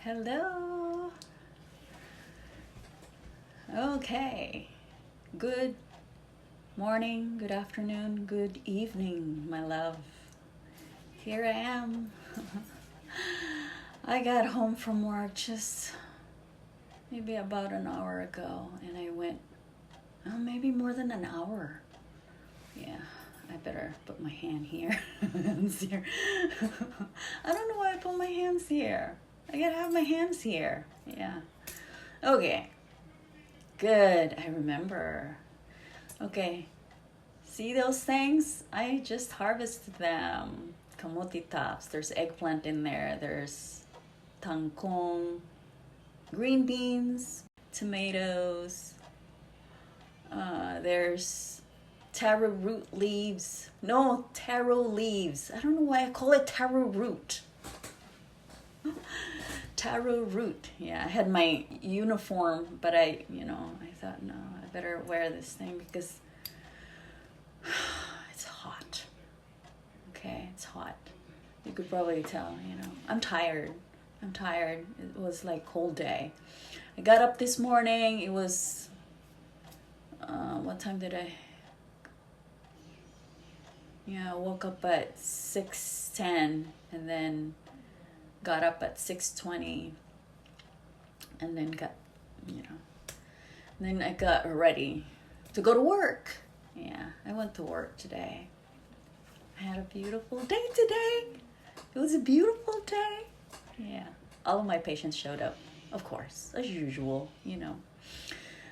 Hello. Okay. Good morning, good afternoon, good evening, my love. Here I am. I got home from work just maybe about an hour ago, and I went, maybe more than an hour. Yeah, I better put my hand here. Hands here. I don't know why I put my hands here. I gotta have my hands here. Yeah. Okay. Good. I remember. Okay. See those things? I just harvested them. Kamote tops. There's eggplant in there. There's tangkong, green beans, tomatoes. There's taro root leaves. No, taro leaves. I don't know why I call it taro root. Taro root. Yeah, I had my uniform, but I thought, no, I better wear this thing because it's hot. Okay, it's hot. You could probably tell, I'm tired. It was like cold day. I got up this morning. It was, what time did I? Yeah, I woke up at 6:10 and then got up at 6:20 and then then I got ready to go to work. Yeah, I went to work today. I had a beautiful day today. It was a beautiful day. Yeah, all of my patients showed up, of course, as usual,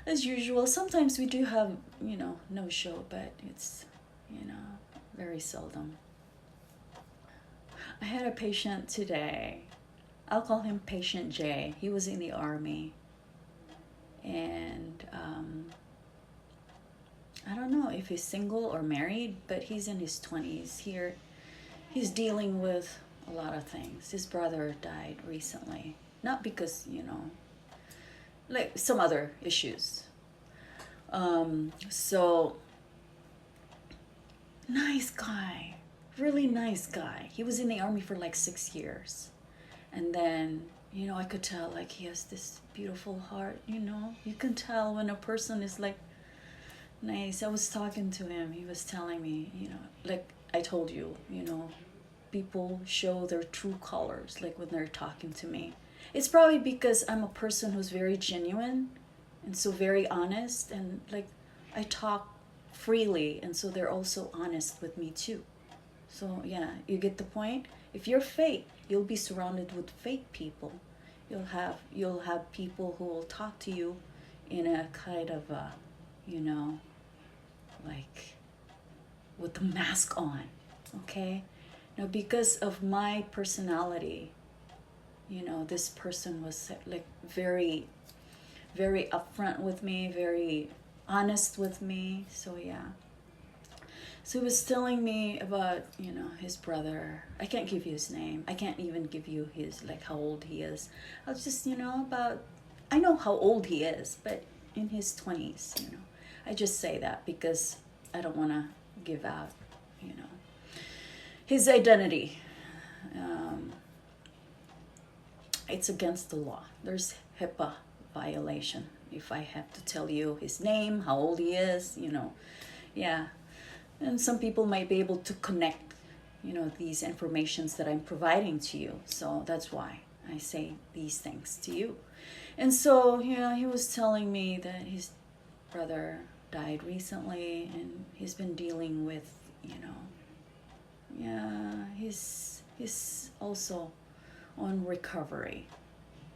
As usual, sometimes we do have, no show, but it's, very seldom. I had a patient today. I'll call him Patient J. He was in the Army. And I don't know if he's single or married, but he's in his 20s. Here, he's dealing with a lot of things. His brother died recently. Not because, like some other issues. So, nice guy. Really nice guy. He was in the Army for like 6 years. And then, I could tell like he has this beautiful heart, You can tell when a person is like nice. I was talking to him. He was telling me, like I told you, people show their true colors like when they're talking to me. It's probably because I'm a person who's very genuine and so very honest, and like I talk freely, and so they're also honest with me too. So yeah, you get the point? If you're fake, you'll be surrounded with fake people. You'll have people who will talk to you in a kind of a, like with the mask on, okay? Now because of my personality, this person was like very, very upfront with me, very honest with me. So yeah. So he was telling me about, his brother. I can't give you his name. I can't even give you his, like, how old he is. I was just, I know how old he is, but in his 20s, I just say that because I don't want to give out, his identity. It's against the law. There's HIPAA violation. If I have to tell you his name, how old he is, yeah. And some people might be able to connect, these informations that I'm providing to you. So that's why I say these things to you. And so, he was telling me that his brother died recently and he's been dealing with, he's also on recovery.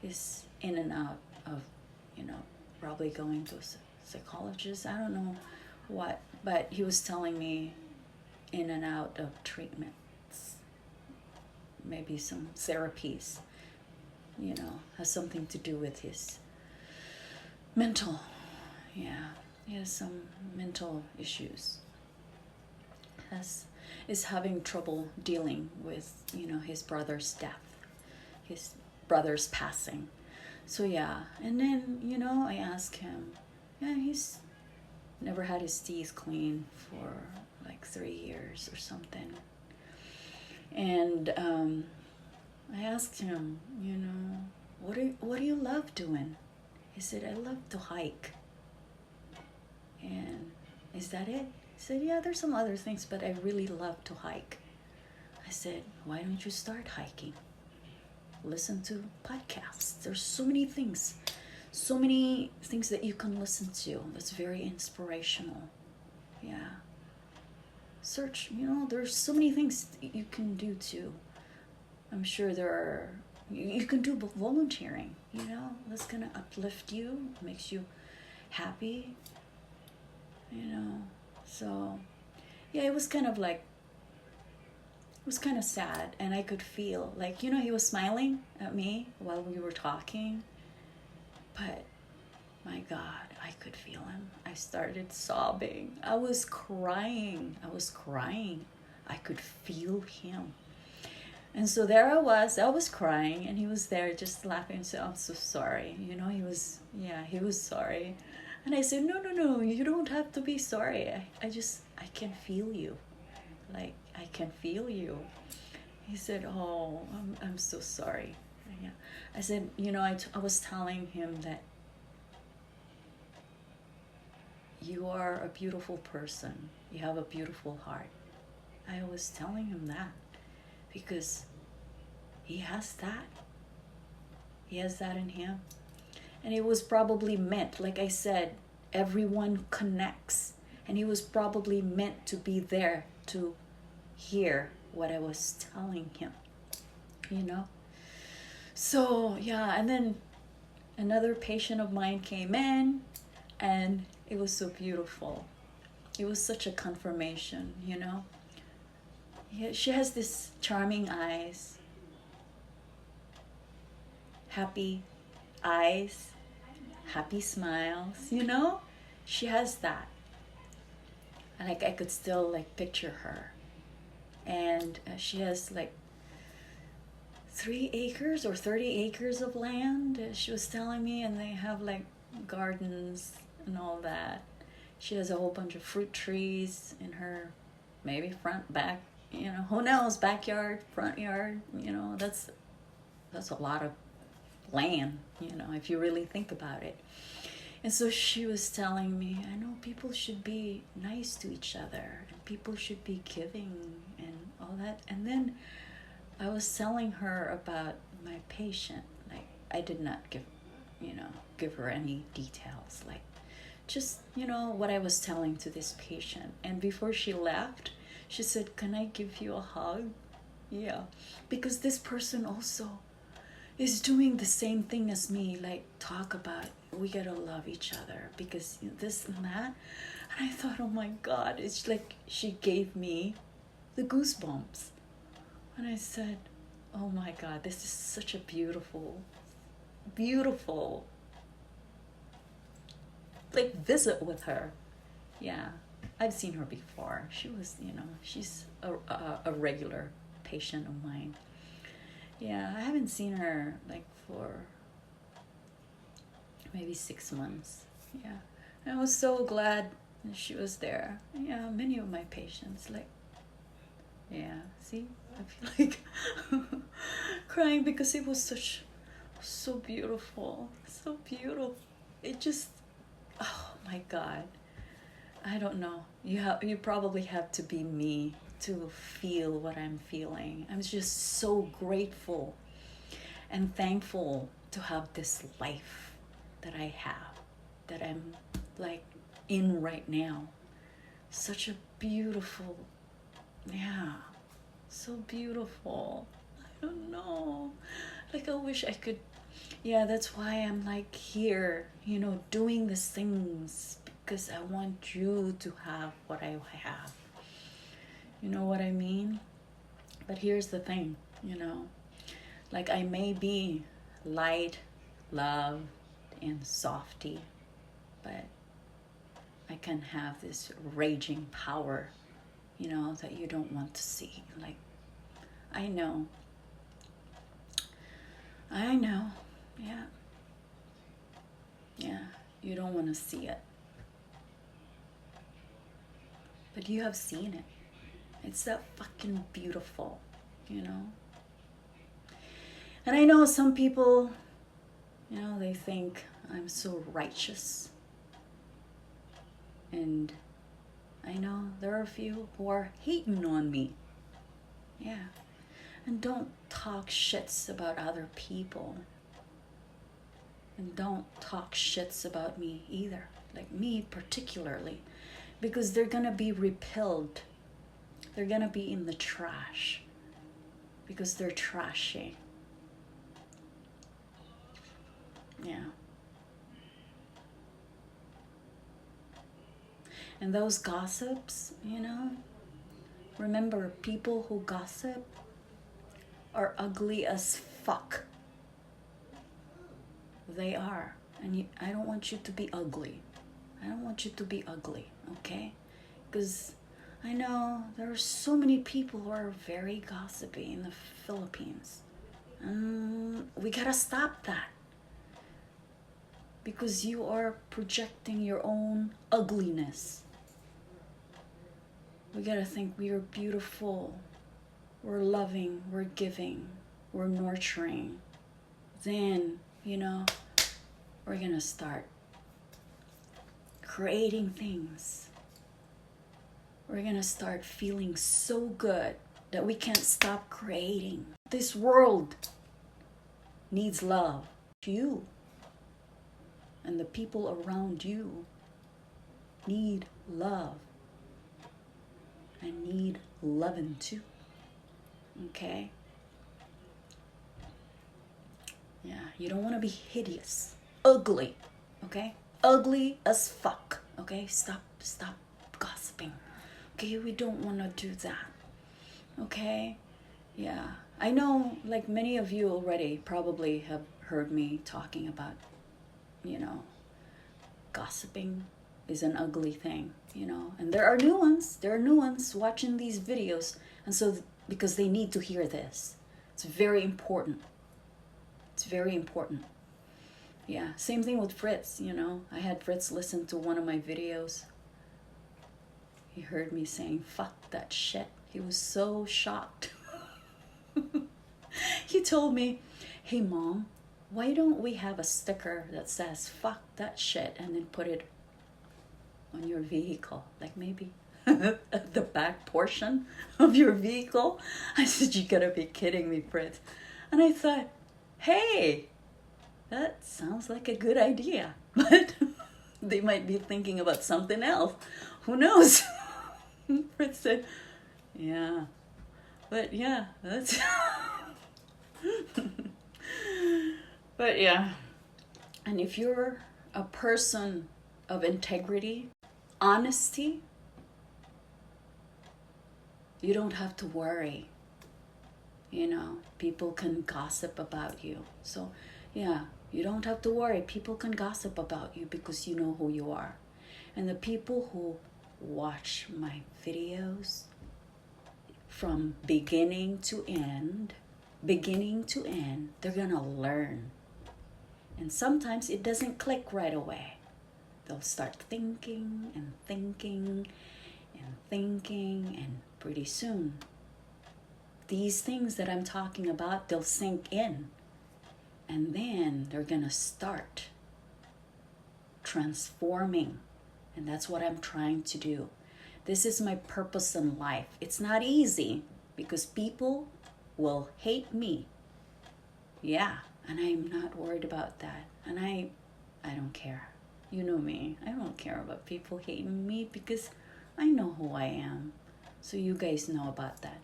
He's in and out of, probably going to a psychologist. I don't know what, but he was telling me in and out of treatments, maybe some therapies, has something to do with his mental, he has some mental issues, is having trouble dealing with, his brother's death, his brother's passing. So yeah, and then, I asked him, he's never had his teeth clean for like 3 years or something. And I asked him, what do you love doing? He said, I love to hike. And is that it? He said, yeah, there's some other things, but I really love to hike. I said, why don't you start hiking? Listen to podcasts. There's so many things that you can listen to that's very inspirational. Yeah. Search, there's so many things you can do too. I'm sure there are, you can do volunteering, that's gonna uplift you, makes you happy, so yeah, it was kind of sad, and I could feel he was smiling at me while we were talking, but my God, I could feel him. I started sobbing. I was crying. I could feel him. And so there I was crying, and he was there just laughing. So I'm so sorry. He was sorry. And I said, no, you don't have to be sorry. I can feel you. I can feel you. He said, oh, I'm so sorry. Yeah. I said, I was telling him that you are a beautiful person. You have a beautiful heart. I was telling him that because he has that. He has that in him. And it was probably meant, like I said, everyone connects. And he was probably meant to be there to hear what I was telling him. So, yeah, and then another patient of mine came in, and it was so beautiful. It was such a confirmation, Yeah, she has this charming eyes, happy eyes, happy smiles, She has that. And I could still picture her. And she has 3 acres or 30 acres of land, she was telling me, and they have gardens and all that. She has a whole bunch of fruit trees in her maybe front, back, who knows, backyard, front yard, that's a lot of land, if you really think about it. And so she was telling me, I know people should be nice to each other, and people should be giving and all that. And then I was telling her about my patient. I did not give her any details, just, what I was telling to this patient. And before she left, she said, can I give you a hug? Yeah, because this person also is doing the same thing as me, talk about we gotta love each other because this and that. And I thought, oh my God, it's she gave me the goosebumps. And I said, oh my God, this is such a beautiful visit with her. Yeah, I've seen her before. She was, she's a regular patient of mine. Yeah, I haven't seen her for maybe 6 months. Yeah, and I was so glad she was there. Yeah, many of my patients yeah, see, I feel crying because it was so beautiful, It just, oh my God, I don't know. You probably have to be me to feel what I'm feeling. I'm just so grateful and thankful to have this life that I have, that I'm in right now. Such a beautiful, yeah, so beautiful. I don't know. I wish I could, yeah, that's why I'm here, doing these things, because I want you to have what I have. You know what I mean? But here's the thing, I may be light, love, and softy, but I can have this raging power, that you don't want to see. I know, yeah. Yeah, you don't want to see it. But you have seen it. It's that fucking beautiful, And I know some people You know, they think I'm so righteous. And I know there are a few who are hating on me. Yeah. And don't talk shits about other people. And don't talk shits about me either. Like me particularly. Because they're gonna be repelled. They're gonna be in the trash. Because they're trashy. Yeah. And those gossips, you know, remember, people who gossip are ugly as fuck. They are. And I don't want you to be ugly. I don't want you to be ugly, okay? Because I know there are so many people who are very gossipy in the Philippines. We gotta stop that. Because you are projecting your own ugliness. We gotta think we are beautiful, we're loving, we're giving, we're nurturing. Then, you know, we're gonna start creating things. We're gonna start feeling so good that we can't stop creating. This world needs love. You and the people around you need love. I need loving too. Okay? Yeah, you don't want to be hideous. Ugly. Okay? Ugly as fuck. Okay? Stop gossiping. Okay? We don't want to do that. Okay? Yeah. I know, like, many of you already probably have heard me talking about, you know, gossiping is an ugly thing, you know. And there are new ones watching these videos, and so because they need to hear this. It's very important. It's very important. Yeah, same thing with Fritz, you know. I had Fritz listen to one of my videos. He heard me saying fuck that shit. He was so shocked. He told me, "Hey mom, why don't we have a sticker that says fuck that shit and then put it on your vehicle, like maybe at the back portion of your vehicle?" I said, "You gotta be kidding me, Fritz." And I thought, hey, that sounds like a good idea, but they might be thinking about something else. Who knows? Fritz said, yeah, but yeah, that's but yeah. And if you're a person of integrity, honesty, you don't have to worry. You know, people can gossip about you. So, yeah, you don't have to worry. People can gossip about you because you know who you are. And the people who watch my videos from beginning to end, they're gonna learn. And sometimes it doesn't click right away. They'll start thinking and thinking and thinking, and pretty soon these things that I'm talking about, they'll sink in. And then they're gonna start transforming. And that's what I'm trying to do. This is my purpose in life. It's not easy because people will hate me. Yeah, and I'm not worried about that. And I don't care. You know me. I don't care about people hating me because I know who I am. So you guys know about that.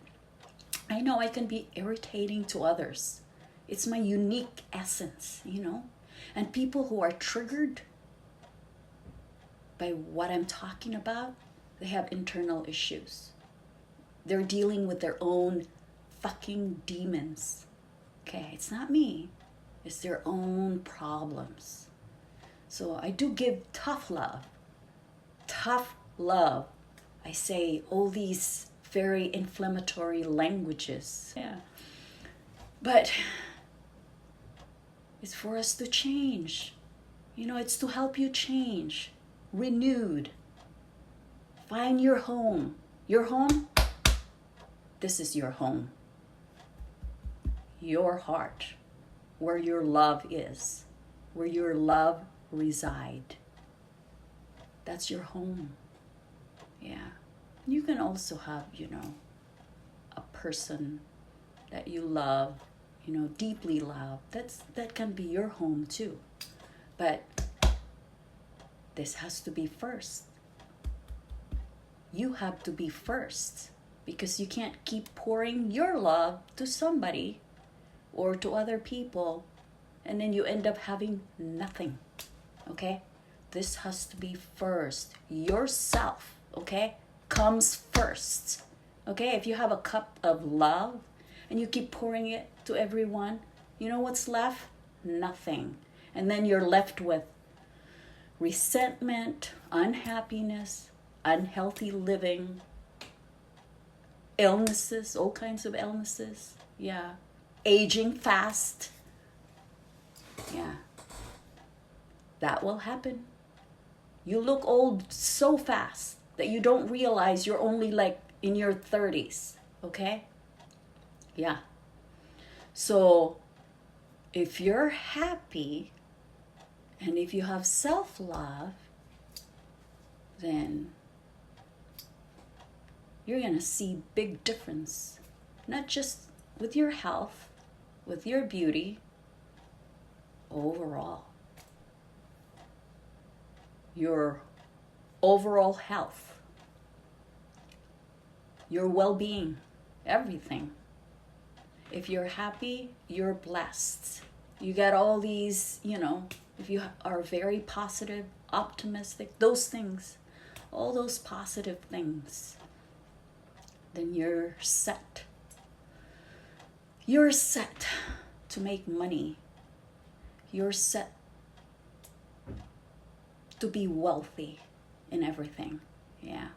I know I can be irritating to others. It's my unique essence, you know? And people who are triggered by what I'm talking about, they have internal issues. They're dealing with their own fucking demons. Okay, it's not me. It's their own problems. So I do give tough love. Tough love. I say all these very inflammatory languages. Yeah. But it's for us to change. You know, it's to help you change. Renewed. Find your home. Your home? This is your home. Your heart. Where your love is. where your love reside. That's your home. Yeah. You can also have, a person that you love, deeply love. That can be your home too. But this has to be first. You have to be first, because you can't keep pouring your love to somebody or to other people and then you end up having nothing. Okay? This has to be first. Yourself, okay, comes first. Okay? If you have a cup of love and you keep pouring it to everyone, you know what's left? Nothing. And then you're left with resentment, unhappiness, unhealthy living, illnesses, all kinds of illnesses. Yeah. Aging fast. Yeah. That will happen. You look old so fast that you don't realize you're only like in your 30s. Okay? Yeah. So if you're happy and if you have self-love, then you're going to see big difference. Not just with your health, with your beauty, overall. Your overall health, your well-being, everything. If you're happy, you're blessed. You got all these, if you are very positive, optimistic, those things, all those positive things, then you're set. You're set to make money. You're set to be wealthy in everything. Yeah.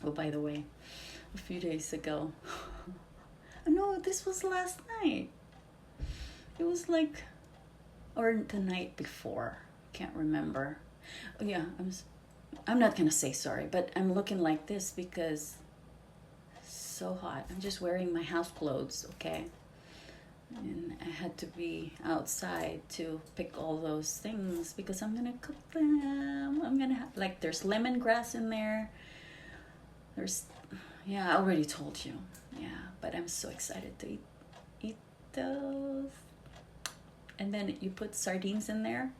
Oh, by the way, a few days ago, no, this was last night. It was like, or the night before. Can't remember. Oh, yeah, I'm not gonna say sorry, but I'm looking like this because it's so hot. I'm just wearing my house clothes, okay? And I had to be outside to pick all those things because I'm gonna cook them. I'm gonna have, like, there's lemongrass in there. I already told you. Yeah, but I'm so excited to eat those. And then you put sardines in there,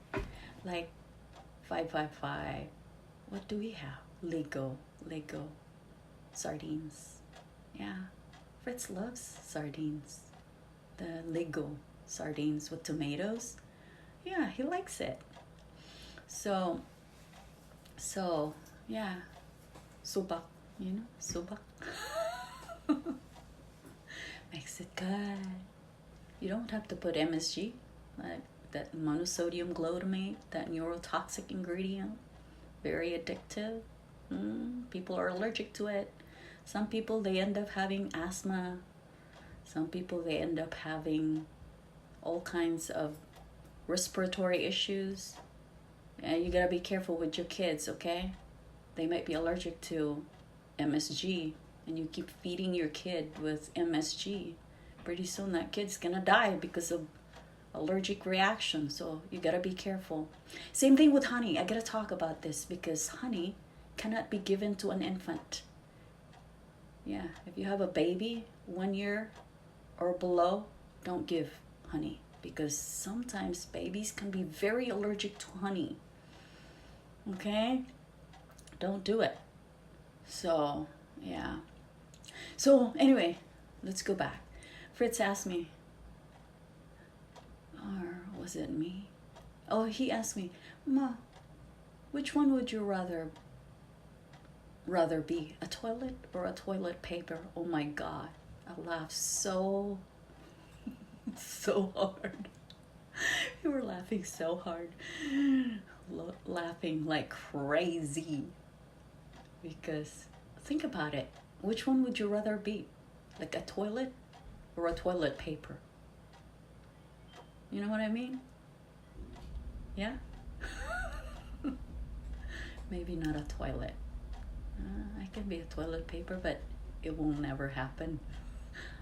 like 555. What do we have? Lego sardines. Yeah, Fritz loves sardines. The Lego sardines with tomatoes. Yeah, he likes it. So yeah, subak, subak. Makes it good. You don't have to put MSG, like that monosodium glutamate, that neurotoxic ingredient. Very addictive. People are allergic to it. Some people, they end up having asthma. Some people, they end up having all kinds of respiratory issues. And you gotta be careful with your kids, okay? They might be allergic to MSG, and you keep feeding your kid with MSG. Pretty soon that kid's gonna die because of allergic reaction. So you gotta be careful. Same thing with honey. I gotta talk about this because honey cannot be given to an infant. Yeah, if you have a baby 1 year or below, don't give honey because sometimes babies can be very allergic to honey. Okay? Don't do it. So, yeah. So, anyway, let's go back. Fritz asked me, or was it me? Oh, he asked me, Ma, which one would you rather be, a toilet or a toilet paper? Oh my God, I laughed so hard. We were laughing so hard, laughing like crazy. Because think about it, which one would you rather be, like a toilet or a toilet paper? You know what I mean? Yeah? Maybe not a toilet. I can be a toilet paper, but it will never happen.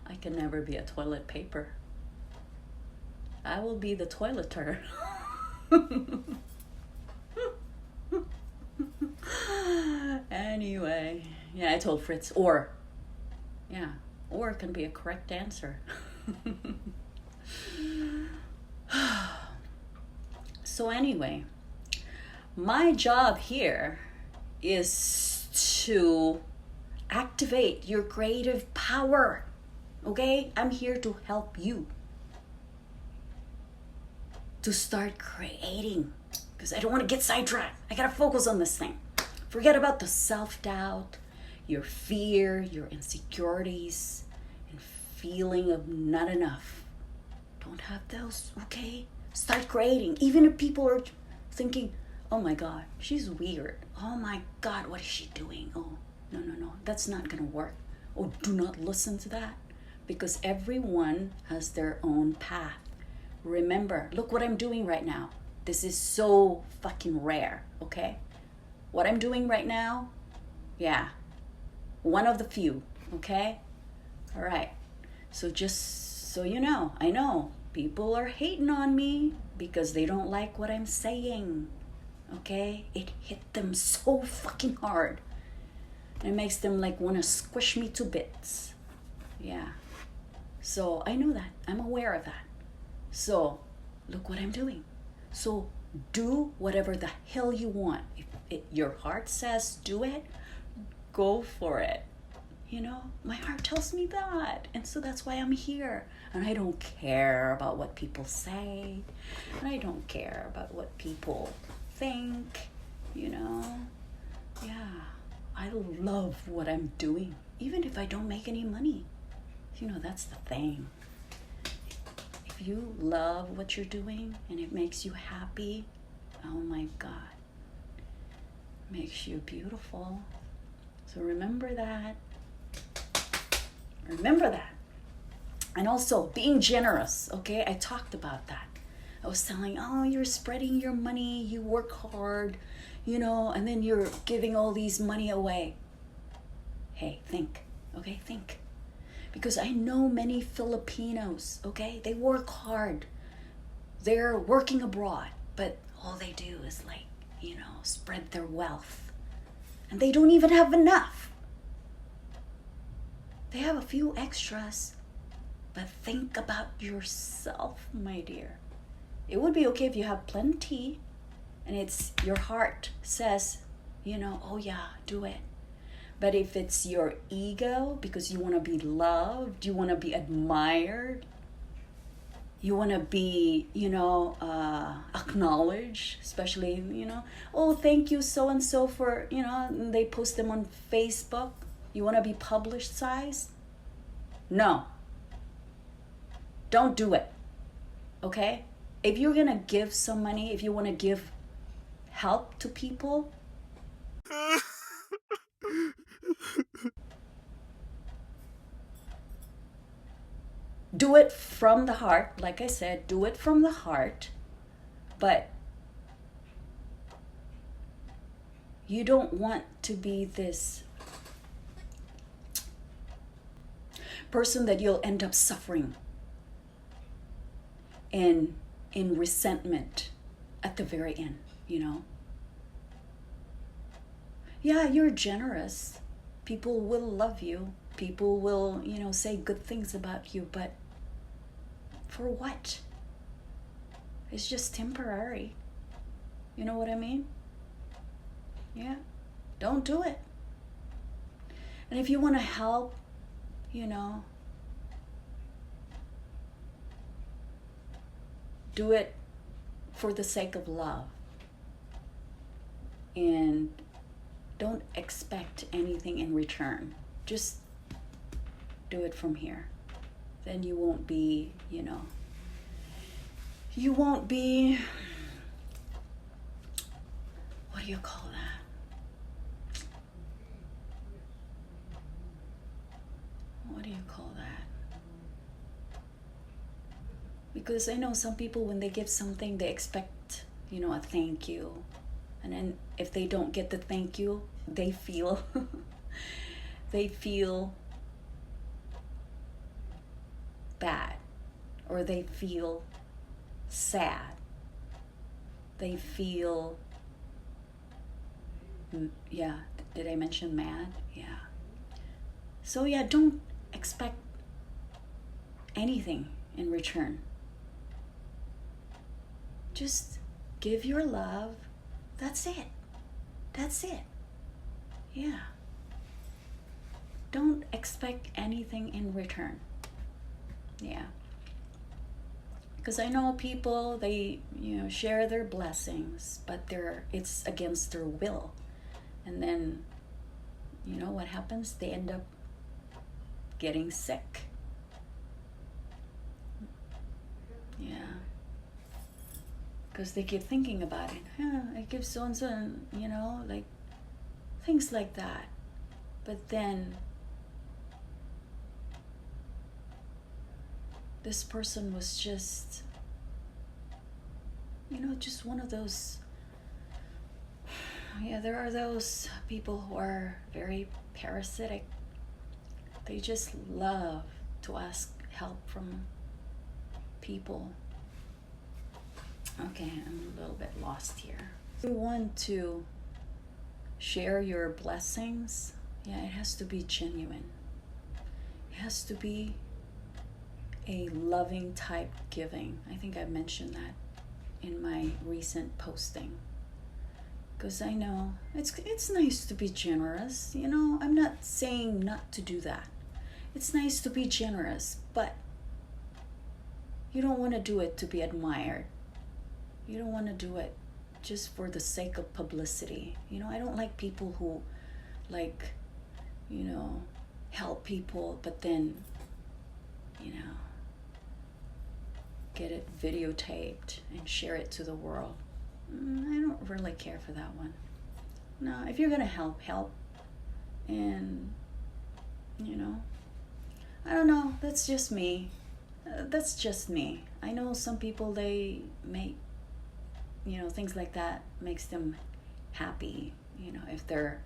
I can never be a toilet paper. I will be the toileter. Anyway, yeah, I told Fritz, or. Yeah, or can be a correct answer. So anyway, my job here is to activate your creative power. Okay? I'm here to help you to start creating, because I don't want to get sidetracked. I gotta focus on this thing. Forget about the self-doubt, your fear, your insecurities, and feeling of not enough. Don't have those, okay? Start creating. Even if people are thinking, oh my God, she's weird. Oh my God, what is she doing? Oh, no, that's not gonna work. Oh, do not listen to that, because everyone has their own path. Remember, look what I'm doing right now. This is so fucking rare, okay? What I'm doing right now, yeah, one of the few, okay? All right. So just so you know, I know people are hating on me because they don't like what I'm saying, okay? It hit them so fucking hard. It makes them like want to squish me to bits. Yeah. So I know that. I'm aware of that. So look what I'm doing. So do whatever the hell you want. If your heart says do it, go for it. You know, my heart tells me that. And so that's why I'm here. And I don't care about what people say. And I don't care about what people think, you know. Yeah, I love what I'm doing, even if I don't make any money. You know, that's the thing. If you love what you're doing and it makes you happy, oh my God, it makes you beautiful. So remember that. Remember that. And also being generous, okay? I talked about that. I was telling, oh, you're spreading your money, you work hard, you know, and then you're giving all these money away. Hey, think, okay? Think. Because I know many Filipinos, okay? They work hard. They're working abroad, but all they do is like, you know, spread their wealth. And they don't even have enough. They have a few extras, but think about yourself, my dear. It would be okay if you have plenty and it's your heart says, you know, oh yeah, do it. But if it's your ego, because you want to be loved, you want to be admired, you want to be, you know, acknowledged, especially, you know, oh, thank you so-and-so for, you know, and they post them on Facebook. You want to be publicized? No. Don't do it. Okay? If you're going to give some money, if you want to give help to people, do it from the heart. Like I said, do it from the heart. But you don't want to be this person that you'll end up suffering in resentment at the very end, you know. Yeah, you're generous. People will love you. People will, you know, say good things about you, but for what? It's just temporary. You know what I mean? Yeah. Don't do it. And if you want to help, you know, do it for the sake of love. And don't expect anything in return. Just do it from here. Then you won't be, you know, you won't be, what do you call that? What do you call that? Because I know some people, when they give something, they expect, you know, a thank you. And then if they don't get the thank you, they feel, they feel bad, or they feel sad. They feel, yeah, did I mention mad? Yeah. So yeah, don't expect anything in return. Just give your love. That's it. That's it. Yeah. Don't expect anything in return. Yeah. Because I know people, they, share their blessings, but it's against their will. And then, what happens? They end up getting sick. Yeah. Because they keep thinking about it. Yeah, I give so-and-so, like things like that. But then this person was just, just one of those, there are those people who are very parasitic. They just love to ask help from people. Okay, I'm a little bit lost here. If you want to share your blessings, it has to be genuine. It has to be a loving type giving. I think I mentioned that in my recent posting. Because I know it's nice to be generous. I'm not saying not to do that. It's nice to be generous, but you don't want to do it to be admired. You don't want to do it just for the sake of publicity. I don't like people who help people, but then, get it videotaped and share it to the world. I don't really care for that one. No, if you're gonna help. And, I don't know, that's just me. I know some people, they make, things like that makes them happy, if their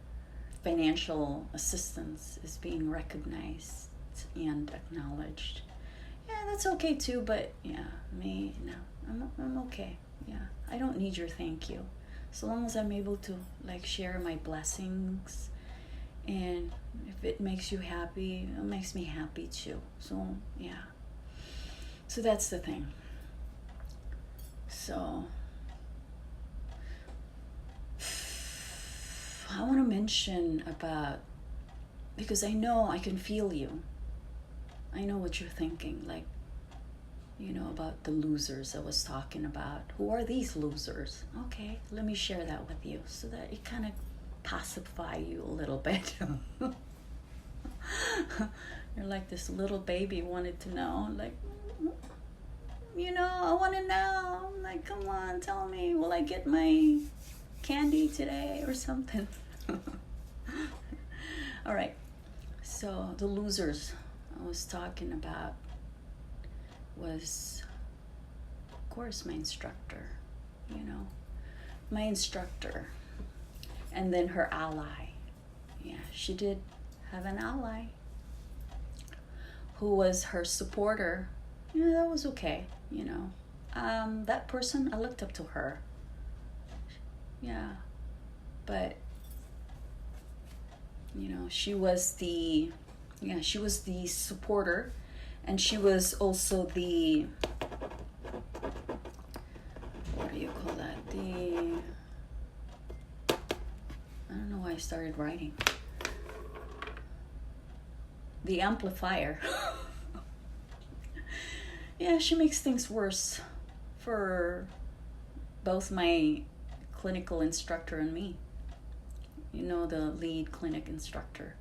financial assistance is being recognized and acknowledged. Yeah, that's okay too, but me, no, I'm okay. Yeah, I don't need your thank you. So long as I'm able to share my blessings, and if it makes you happy, it makes me happy too. So yeah, so that's the thing. So I want to mention about, because I know I can feel you. I know what you're thinking, about the losers I was talking about. Who are these losers? Okay, let me share that with you so that it kind of pacify you a little bit. You're like this little baby wanted to know, I want to know. Come on, tell me, will I get my candy today or something? All right, so the losers I was talking about was, of course, my instructor, my instructor, and then her ally. Yeah, she did have an ally who was her supporter. That was okay, that person, I looked up to her. Yeah, but she was the supporter, and she was also the, what do you call that? I don't know why I started writing. The amplifier. Yeah, she makes things worse for both my clinical instructor and me. The lead clinic instructor.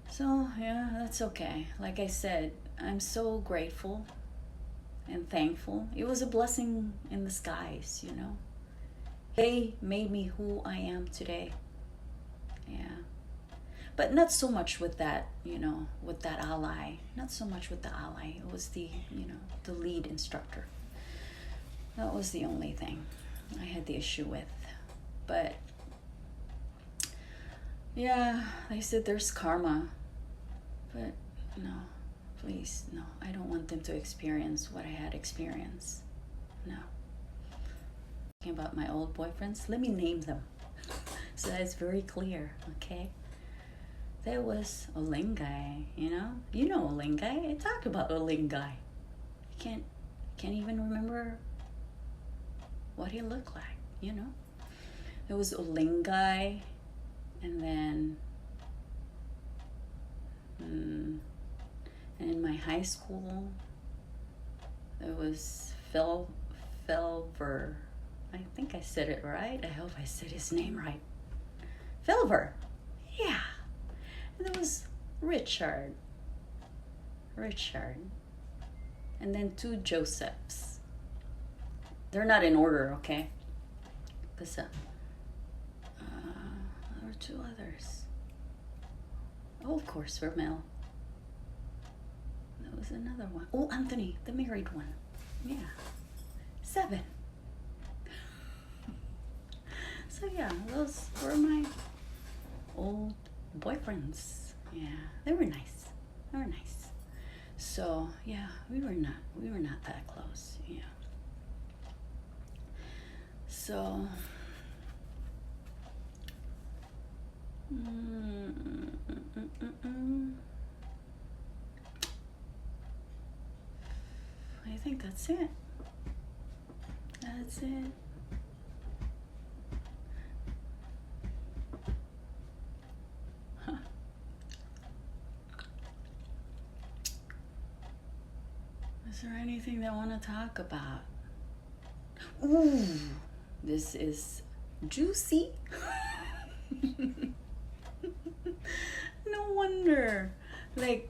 So, yeah, that's okay. Like I said, I'm so grateful and thankful. It was a blessing in disguise, They made me who I am today. Yeah. But not so much with that, with that ally. Not so much with the ally. It was the, the lead instructor. That was the only thing I had the issue with. But yeah, they said there's karma. But no, please, no. I don't want them to experience what I had experienced. No. Talking about my old boyfriends, let me name them so that it's very clear, okay? There was Olingai, you know? You know Olingai. I talked about Olingai. Can't even remember what he looked like, you know? There was Olingai, and then and in my high school there was Felver. I think I said it right. I hope I said his name right. Felver. Yeah. And there was Richard. And then 2 Josephs. They're not in order, okay? Because there were 2 others. Oh, of course, Vermel. There was another one. Oh, Anthony, the married one. Yeah. 7. So yeah, those were my old boyfriends. Yeah, they were nice. So yeah, we were not that close. Yeah. So I think that's it. Is there anything that I want to talk about? Ooh, this is juicy. No wonder. Like,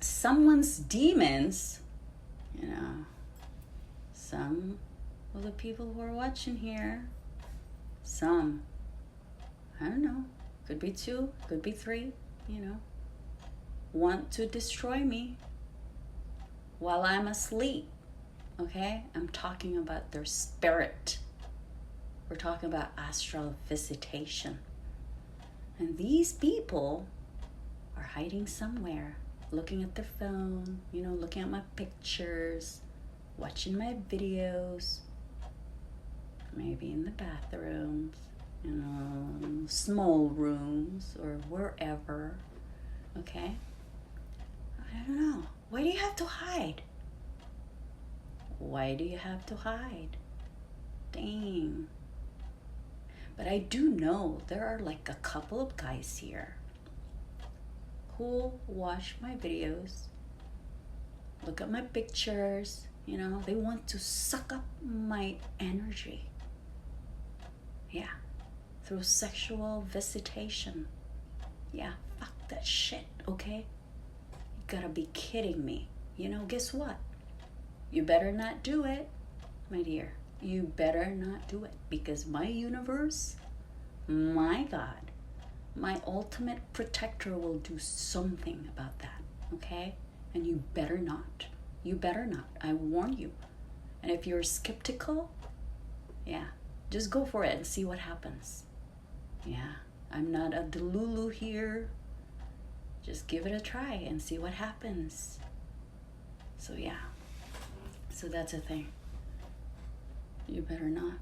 someone's demons, you know, some of the people who are watching here, some, I don't know, could be 2, could be 3, you know, want to destroy me while I'm asleep, okay? I'm talking about their spirit. We're talking about astral visitation. And these people are hiding somewhere, looking at their phone, you know, looking at my pictures, watching my videos, maybe in the bathrooms, you know, small rooms or wherever, okay? I don't know. Why do you have to hide? Why do you have to hide? Dang. But I do know there are like a couple of guys here who watch my videos, look at my pictures, you know, they want to suck up my energy. Yeah, through sexual visitation. Yeah, fuck that shit, okay? You gotta be kidding me. You know, guess what? You better not do it, my dear. You better not do it, because my universe, my God, my ultimate protector will do something about that, okay? And you better not. You better not. I warn you. And if you're skeptical, yeah, just go for it and see what happens. Yeah, I'm not a delulu here. Just give it a try and see what happens. So yeah, so that's a thing. You better not.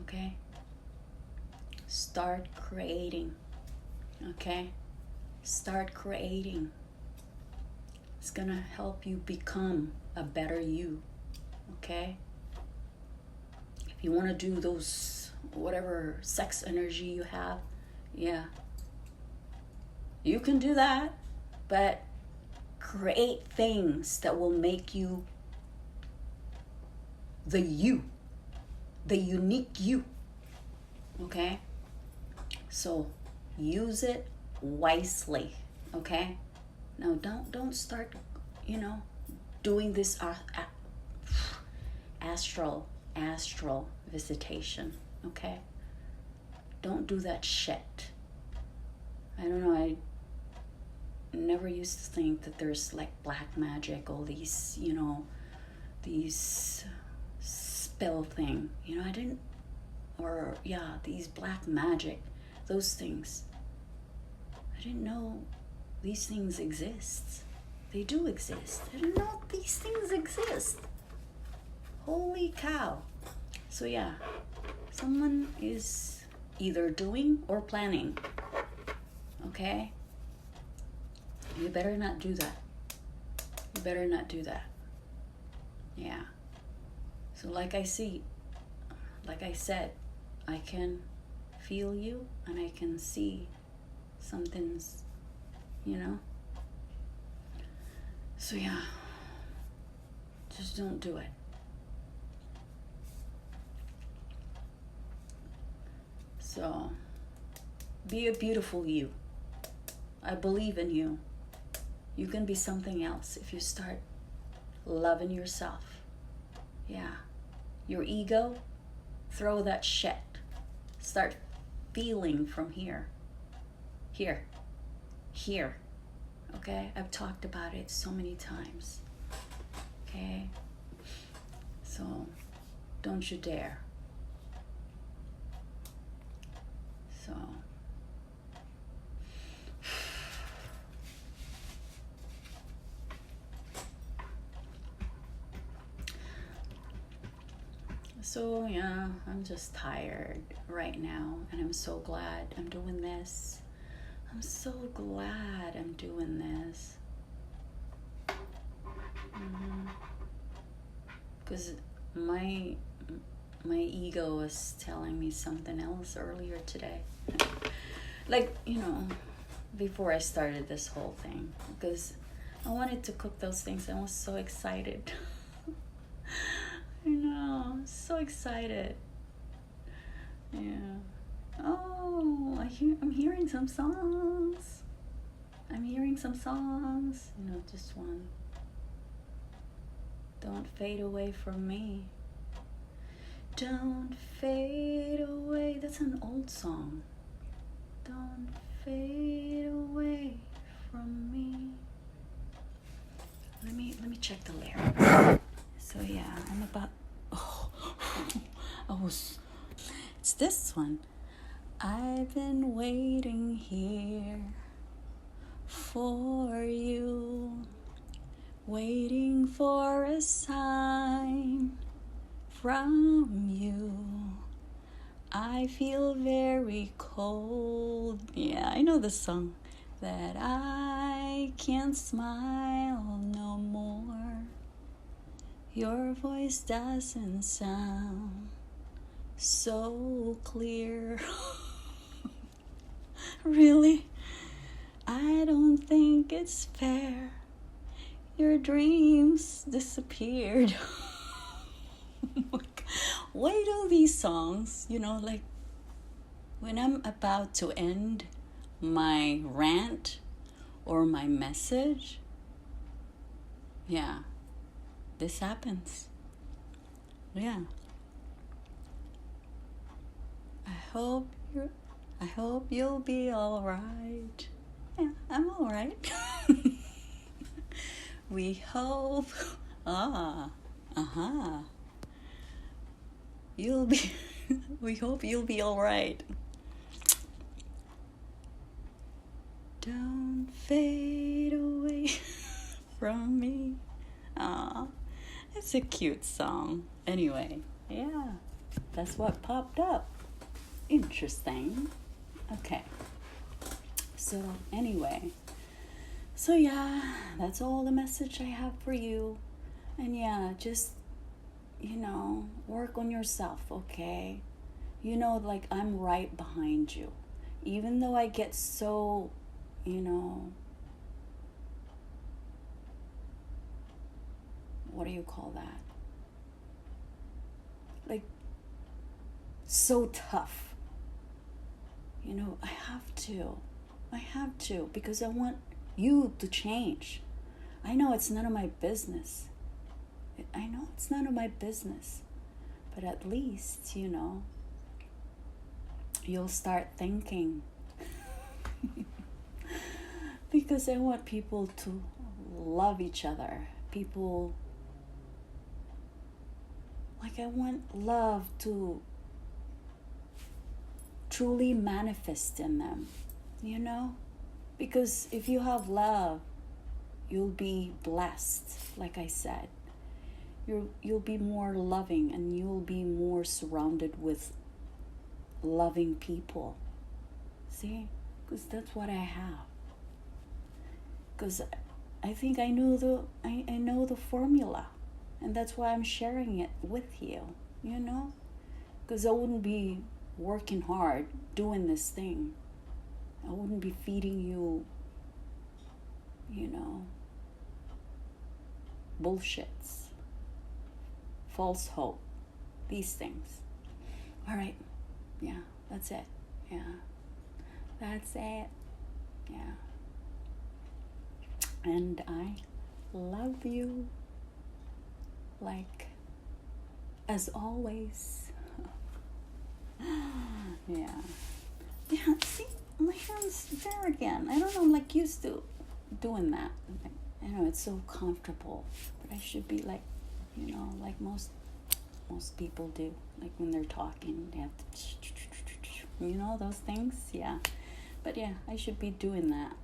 Okay? Start creating. Okay? Start creating. It's gonna help you become a better you. Okay? If you wanna do those, whatever sex energy you have, yeah, you can do that, but create things that will make you the you, the unique you, okay? So use it wisely, okay? Now don't start, you know, doing this astral visitation, okay? Don't do that shit. I don't know, I never used to think that there's like black magic, all these, you know, these spell thing, you know, I didn't, or yeah, these black magic, those things. I didn't know these things exist. They do exist. I didn't know these things exist. Holy cow. So yeah, someone is either doing or planning. Okay? You better not do that. You better not do that. Yeah. So like I said, I can feel you and I can see something's, you know. So yeah, just don't do it. So be a beautiful you. I believe in you. You can be something else if you start loving yourself. Yeah. Your ego, throw that shit. Start feeling from here. Here. Here. Okay? I've talked about it so many times. Okay? So, don't you dare. So, yeah, I'm just tired right now, and I'm so glad I'm doing this. I'm so glad I'm doing this. Because my ego was telling me something else earlier today. Like, before I started this whole thing, because I wanted to cook those things. I was so excited. I know, I'm so excited. Yeah. Oh, I'm hearing some songs. Just one. Don't fade away from me. Don't fade away. That's an old song. Don't fade away from me. Let me check the lyrics. So yeah, I'm about. It's this one. I've been waiting here for you, waiting for a sign from you. I feel very cold. Yeah, I know this song. That I can't smile no more. Your voice doesn't sound so clear. Really? I don't think it's fair. Your dreams disappeared. Why do these songs, like when I'm about to end my rant or my message, yeah, this happens. Yeah. I hope you'll be all right. Yeah, I'm all right. We hope. You'll be. We hope you'll be all right. Don't fade away from me. It's a cute song. Anyway, yeah, that's what popped up. Interesting. Okay. So anyway, yeah, that's all the message I have for you. And yeah, just, work on yourself, okay? Like I'm right behind you. Even though I get so, what do you call that? Like, so tough. I have to because I want you to change. I know it's none of my business. But at least, you'll start thinking. Because I want people to love each other. I want love to truly manifest in them, Because if you have love, you'll be blessed, like I said. you'll be more loving, and you'll be more surrounded with loving people. See? Because that's what I have. Because I think I know the formula, and that's why I'm sharing it with you, you know? Because I wouldn't be working hard doing this thing. I wouldn't be feeding you, you know, bullshits, false hope, these things. All right. Yeah, that's it. Yeah. That's it. Yeah. And I love you, like, as always. Yeah. Yeah, see, my hand's there again. I don't know, I'm like used to doing that. Like, I know it's so comfortable, but I should be like, you know, like most people do. Like when they're talking, they have to, you know, those things. Yeah. But yeah, I should be doing that.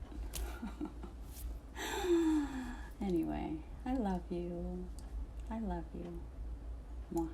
Anyway, I love you. I love you. Mwah.